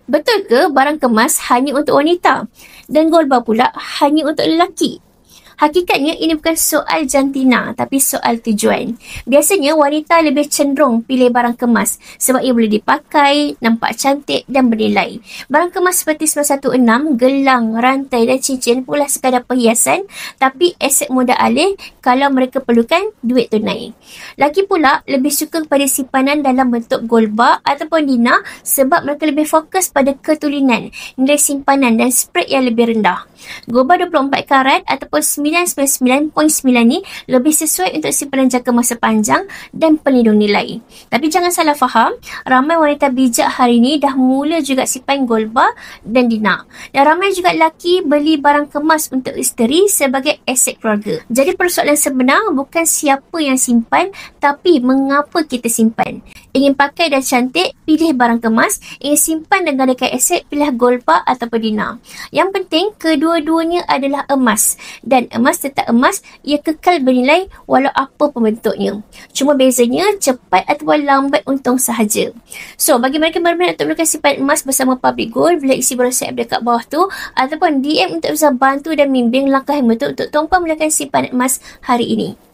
Betul ke barang kemas hanya untuk wanita dan gold bar pula hanya untuk lelaki? Hakikatnya ini bukan soal jantina tapi soal tujuan. Biasanya wanita lebih cenderung pilih barang kemas sebab ia boleh dipakai, nampak cantik dan bernilai. Barang kemas seperti 916, gelang, rantai dan cincin pula sekadar perhiasan tapi aset mudah alih kalau mereka perlukan duit tunai. Laki pula lebih suka kepada simpanan dalam bentuk gold bar ataupun dinar sebab mereka lebih fokus pada ketulinan, nilai simpanan dan spread yang lebih rendah. Gold bar 24 karat ataupun 999.9 ni lebih sesuai untuk simpanan jangka masa panjang dan pelindung nilai. Tapi jangan salah faham, ramai wanita bijak hari ni dah mula juga simpan gold bar dan dinar. Dan ramai juga lelaki beli barang kemas untuk isteri sebagai aset keluarga. Jadi persoalan sebenar bukan siapa yang simpan, tapi mengapa kita simpan. Ingin pakai dan cantik, pilih barang kemas. Ingin simpan dan gandakan aset, pilih gold bar ataupun dinar. Yang penting, kedua-duanya adalah emas. Dan emas tetap emas, ia kekal bernilai walau apa pun bentuknya. Cuma bezanya cepat ataupun lambat untung sahaja. So, bagi mereka berminat untuk melakukan simpan emas bersama Public Gold, boleh isi brosur app dekat bawah tu ataupun DM untuk bisa bantu dan bimbing langkah yang betul untuk tuan-puan melakukan simpanan emas hari ini.